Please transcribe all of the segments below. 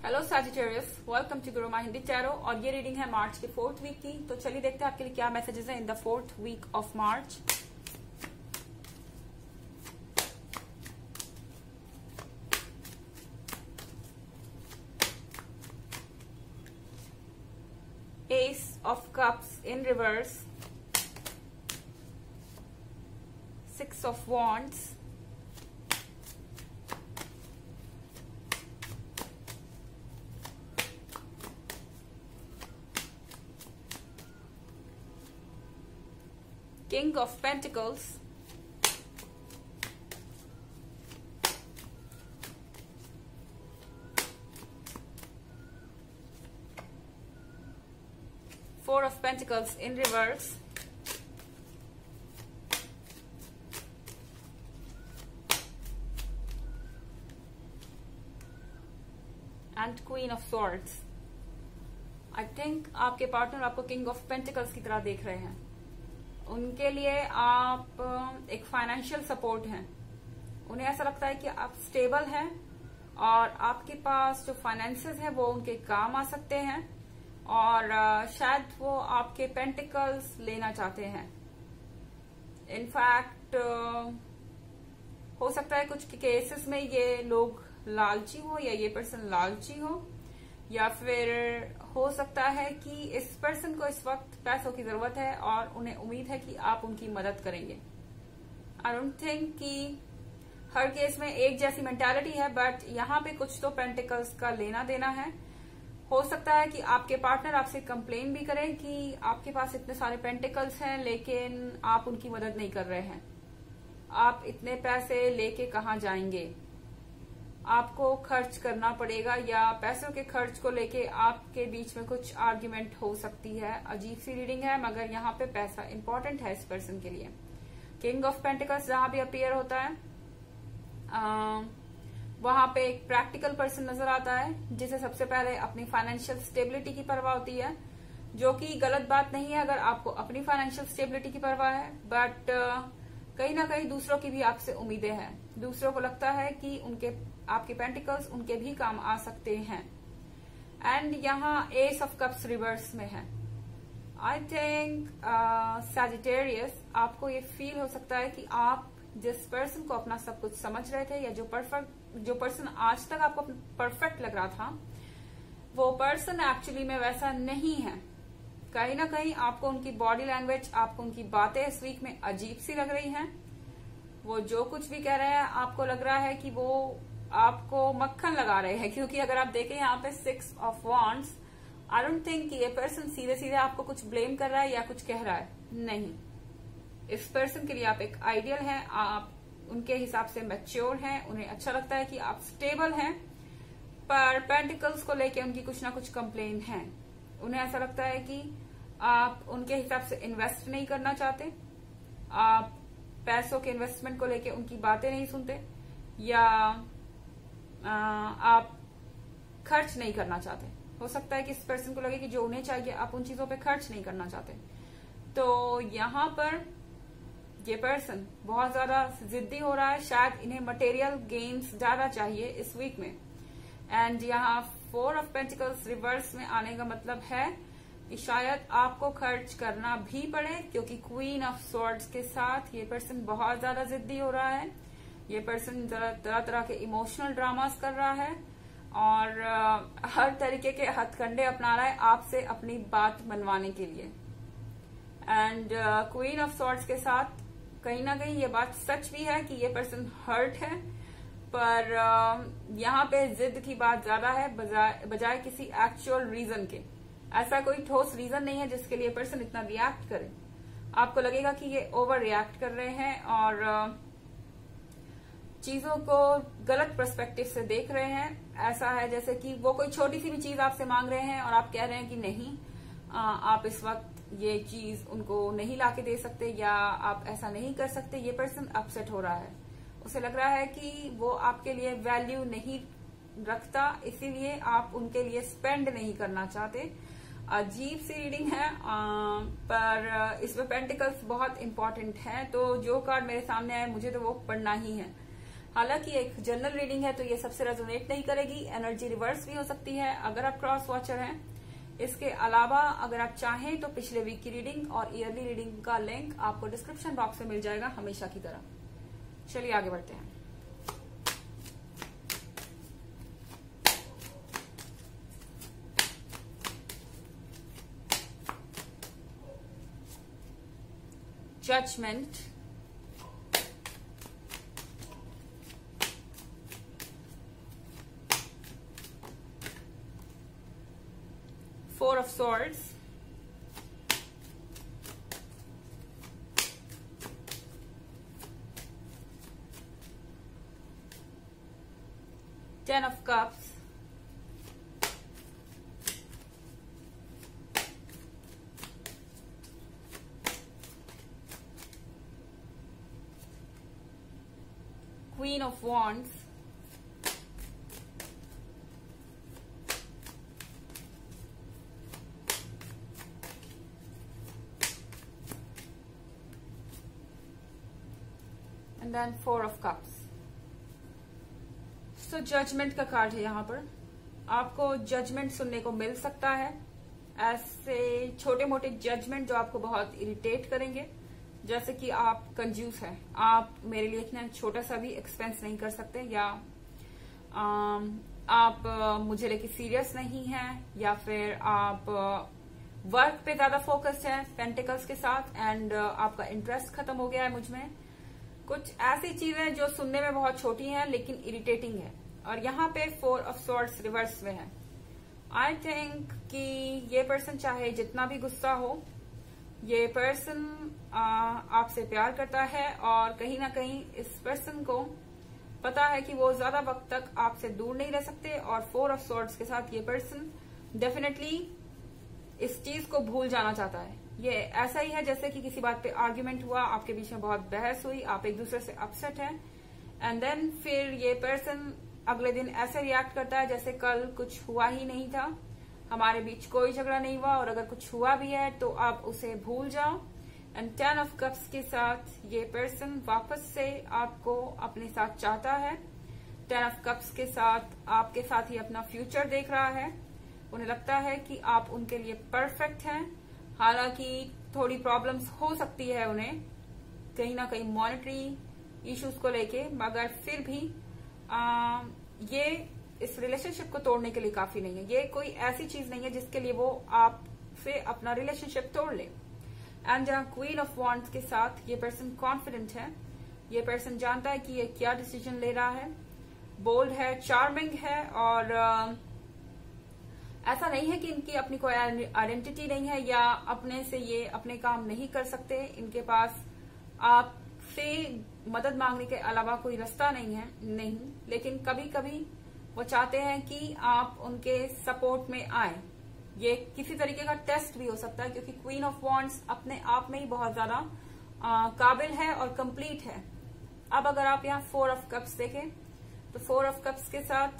Hello Sagittarius, welcome to Guruma Hindi tarot. और ये reading है मार्च के 4th वीक की। तो चलिए देखते हैं आपके लिए क्या मैसेजेस हैं in the 4th week of March. Ace of cups in reverse, 6 of wands, King of Pentacles, Four of Pentacles in reverse, and Queen of Swords। I think आपके पार्टनर आपको King of Pentacles की तरह देख रहे हैं। उनके लिए आप एक फाइनेंशियल सपोर्ट हैं। उन्हें ऐसा लगता है कि आप स्टेबल हैं और आपके पास जो फाइनेंसेस है वो उनके काम आ सकते हैं और शायद वो आपके पेंटिकल्स लेना चाहते हैं। इनफैक्ट हो सकता है कुछ केसेस में ये लोग लालची हो या ये पर्सन लालची हो, या फिर हो सकता है कि इस पर्सन को इस वक्त पैसों की जरूरत है और उन्हें उम्मीद है कि आप उनकी मदद करेंगे। आई डोंट थिंक कि हर केस में एक जैसी मेंटालिटी है, बट यहाँ पे कुछ तो पेंटिकल्स का लेना देना है। हो सकता है कि आपके पार्टनर आपसे कंप्लेन भी करें कि आपके पास इतने सारे पेंटिकल्स हैं लेकिन आप उनकी मदद नहीं कर रहे हैं। आप इतने पैसे लेके कहाँ जाएंगे, आपको खर्च करना पड़ेगा, या पैसों के खर्च को लेके आपके बीच में कुछ आर्ग्यूमेंट हो सकती है। अजीब सी रीडिंग है, मगर यहाँ पे पैसा इंपॉर्टेंट है इस पर्सन के लिए। किंग ऑफ पेंटिकल्स जहां भी अपीयर होता है वहां पे एक प्रैक्टिकल पर्सन नजर आता है जिसे सबसे पहले अपनी फाइनेंशियल स्टेबिलिटी की परवाह होती है, जो कि गलत बात नहीं है अगर आपको अपनी फाइनेंशियल स्टेबिलिटी की परवाह है। बट कहीं ना कहीं दूसरों की भी आपसे उम्मीदें हैं। दूसरों को लगता है कि आपके पेंटिकल्स उनके भी काम आ सकते हैं। एंड यहाँ एस ऑफ कप्स रिवर्स में है। आई थिंक सैजिटेरियस, आपको ये फील हो सकता है कि आप जिस पर्सन को अपना सब कुछ समझ रहे थे, या जो पर्सन आज तक आपको परफेक्ट लग रहा था, वो पर्सन एक्चुअली में वैसा नहीं है। कहीं ना कहीं आपको उनकी बॉडी लैंग्वेज, आपको उनकी बातें इस वीक में अजीब सी लग रही हैं। वो जो कुछ भी कह रहे हैं आपको लग रहा है कि वो आपको मक्खन लगा रहे हैं, क्योंकि अगर आप देखें यहाँ पे 6 of wands, I don't think कि ये पर्सन सीधे सीधे आपको कुछ ब्लेम कर रहा है या कुछ कह रहा है। नहीं, इस पर्सन के लिए आप एक आइडियल हैं, आप उनके हिसाब से मैच्योर हैं, उन्हें अच्छा लगता है कि आप स्टेबल हैं, पर पेंटिकल्स को लेके उनकी कुछ ना कुछ कंप्लेन है। उन्हें ऐसा लगता है कि आप उनके हिसाब से इन्वेस्ट नहीं करना चाहते, आप पैसों के इन्वेस्टमेंट को लेके उनकी बातें नहीं सुनते, या आप खर्च नहीं करना चाहते। हो सकता है कि इस पर्सन को लगे कि जो उन्हें चाहिए आप उन चीजों पे खर्च नहीं करना चाहते। तो यहाँ पर ये पर्सन बहुत ज्यादा जिद्दी हो रहा है। शायद इन्हें मटेरियल गेन्स ज्यादा चाहिए इस वीक में। एंड यहाँ 4 ऑफ पेंटिकल्स रिवर्स में आने का मतलब है कि शायद आपको खर्च करना भी पड़े, क्योंकि क्वीन ऑफ स्वॉर्ड्स के साथ ये पर्सन बहुत ज्यादा जिद्दी हो रहा है। ये पर्सन तरह तरह के इमोशनल ड्रामास कर रहा है और हर तरीके के हथकंडे अपना रहा है आपसे अपनी बात मनवाने के लिए। एंड क्वीन ऑफ स्वॉर्ड्स के साथ कहीं ना कहीं ये बात सच भी है कि ये पर्सन हर्ट है, पर यहाँ पे जिद की बात ज्यादा है बजाय किसी एक्चुअल रीजन के। ऐसा कोई ठोस रीजन नहीं है जिसके लिए पर्सन इतना रिएक्ट करे। आपको लगेगा कि ये ओवर रिएक्ट कर रहे हैं और चीजों को गलत पर्सपेक्टिव से देख रहे हैं। ऐसा है जैसे कि वो कोई छोटी सी भी चीज आपसे मांग रहे हैं और आप कह रहे हैं कि नहीं, आप इस वक्त ये चीज उनको नहीं लाके दे सकते, या आप ऐसा नहीं कर सकते। ये पर्सन अपसेट हो रहा है, उसे लग रहा है कि वो आपके लिए वैल्यू नहीं रखता, इसीलिए आप उनके लिए स्पेंड नहीं करना चाहते। अजीब सी रीडिंग है, पर इसमें पेंटिकल्स बहुत इंपॉर्टेंट है। तो जो कार्ड मेरे सामने आए मुझे तो वो पढ़ना ही है। हालांकि एक जनरल रीडिंग है तो ये सबसे रेजोनेट नहीं करेगी, एनर्जी रिवर्स भी हो सकती है अगर आप क्रॉस वॉचर हैं। इसके अलावा अगर आप चाहें तो पिछले वीक की रीडिंग और ईयरली रीडिंग का लिंक आपको डिस्क्रिप्शन बॉक्स में मिल जाएगा हमेशा की तरह। चलिए आगे बढ़ते हैं। Judgement, Four of Swords, Ten of Cups, Queen of Wands, and then Four of Cups. So judgement का कार्ड है यहाँ पर। आपको जजमेंट सुनने को मिल सकता है, ऐसे छोटे मोटे जजमेंट जो आपको बहुत इरिटेट करेंगे, जैसे कि आप कंजूस हैं, आप मेरे लिए इतना छोटा सा भी एक्सपेंस नहीं कर सकते, या आप मुझे लेके सीरियस नहीं हैं, या फिर आप वर्क पे ज्यादा फोकस्ड हैं पेंटिकल्स के साथ एंड आपका इंटरेस्ट खत्म हो गया है मुझ में। कुछ ऐसी चीजें जो सुनने में बहुत छोटी हैं लेकिन इरिटेटिंग है। और यहाँ पे फोर ऑफ सॉर्ड्स रिवर्स में है। आई थिंक कि ये पर्सन चाहे जितना भी गुस्सा हो, ये पर्सन आपसे प्यार करता है और कहीं ना कहीं इस पर्सन को पता है कि वो ज्यादा वक्त तक आपसे दूर नहीं रह सकते। और फोर ऑफ सॉर्ड्स के साथ ये पर्सन डेफिनेटली इस चीज को भूल जाना चाहता है। ये ऐसा ही है जैसे कि किसी बात पे आर्ग्यूमेंट हुआ, आपके बीच में बहुत बहस हुई, आप एक दूसरे से अपसेट हैं, एंड देन फिर ये पर्सन अगले दिन ऐसे रिएक्ट करता है जैसे कल कुछ हुआ ही नहीं था, हमारे बीच कोई झगड़ा नहीं हुआ, और अगर कुछ हुआ भी है तो आप उसे भूल जाओ। एंड 10 ऑफ कप्स के साथ ये पर्सन वापस से आपको अपने साथ चाहता है। 10 ऑफ कप्स के साथ आपके साथ ही अपना फ्यूचर देख रहा है। उन्हें लगता है कि आप उनके लिए परफेक्ट हैं। हालांकि थोड़ी प्रॉब्लम्स हो सकती है उन्हें कहीं ना कहीं मॉनेटरी इश्यूज को लेके, मगर फिर भी ये इस रिलेशनशिप को तोड़ने के लिए काफी नहीं है। ये कोई ऐसी चीज नहीं है जिसके लिए वो आपसे अपना रिलेशनशिप तोड़ ले। एंड जहां क्वीन ऑफ वॉन्ड्स के साथ ये पर्सन कॉन्फिडेंट है, ये पर्सन जानता है कि ये क्या डिसीजन ले रहा है, बोल्ड है, चार्मिंग है, और ऐसा नहीं है कि इनकी अपनी कोई आइडेंटिटी नहीं है या अपने से ये अपने काम नहीं कर सकते। इनके पास आपसे मदद मांगने के अलावा कोई रास्ता नहीं है, नहीं। लेकिन कभी कभी वो चाहते हैं कि आप उनके सपोर्ट में आए। ये किसी तरीके का टेस्ट भी हो सकता है, क्योंकि क्वीन ऑफ वॉन्ड्स अपने आप में ही बहुत ज्यादा काबिल है और कंप्लीट है। अब अगर आप यहाँ 4 ऑफ कप्स देखें तो 4 ऑफ कप्स के साथ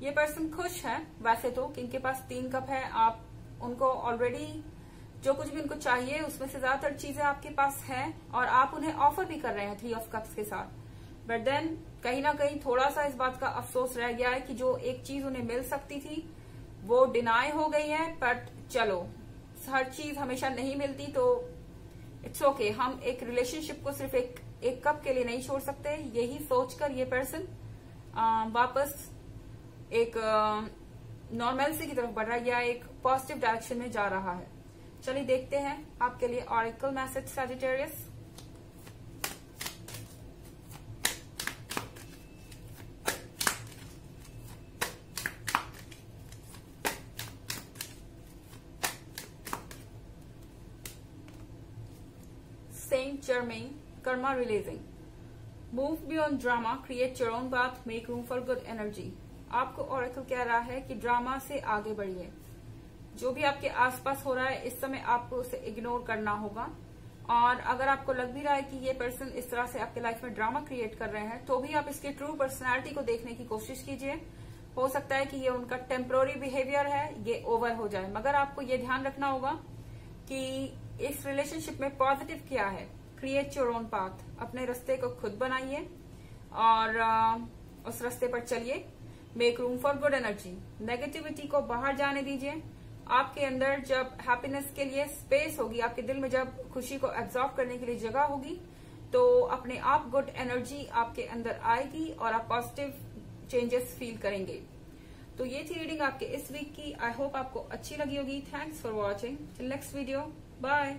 ये पर्सन खुश है वैसे तो, कि इनके पास 3 कप है। आप उनको ऑलरेडी जो कुछ भी उनको चाहिए उसमें से ज्यादातर चीजें आपके पास हैं और आप उन्हें ऑफर भी कर रहे हैं 3 ऑफ कप्स के साथ। बट देन कहीं ना कहीं थोड़ा सा इस बात का अफसोस रह गया है कि जो एक चीज उन्हें मिल सकती थी वो डिनाई हो गई है। बट चलो, हर चीज हमेशा नहीं मिलती तो इट्स ओके। हम एक रिलेशनशिप को सिर्फ एक कप के लिए नहीं छोड़ सकते। यही सोचकर ये पर्सन वापस एक नॉर्मलसी की तरफ बढ़ रहा है या एक पॉजिटिव डायरेक्शन में जा रहा है। चलिए देखते हैं आपके लिए oracle message Sagittarius. Saint Germain, Karma releasing. Move beyond drama, create your own path, make room for good energy. आपको ऑरेकल कह रहा है कि ड्रामा से आगे बढ़िए। जो भी आपके आसपास हो रहा है इस समय आपको उसे इग्नोर करना होगा। और अगर आपको लग भी रहा है कि ये पर्सन इस तरह से आपके लाइफ में ड्रामा क्रिएट कर रहे हैं तो भी आप इसकी ट्रू पर्सनैलिटी को देखने की कोशिश कीजिए। हो सकता है कि ये उनका टेम्पोररी बिहेवियर है, ये ओवर हो जाए। मगर आपको ये ध्यान रखना होगा कि इस रिलेशनशिप में पॉजिटिव क्या है। क्रिएट योर ओन पाथ, अपने रास्ते को खुद बनाइए। और उस रास्ते पर चलिए। Make room for good energy. Negativity को बाहर जाने दीजिए। आपके अंदर जब हैप्पीनेस के लिए स्पेस होगी, आपके दिल में जब खुशी को एब्जॉर्ब करने के लिए जगह होगी, तो अपने आप गुड एनर्जी आपके अंदर आएगी और आप पॉजिटिव चेंजेस फील करेंगे। तो ये थी रीडिंग आपके इस वीक की। आई होप आपको अच्छी लगी होगी। Thanks for watching. Till next video, bye.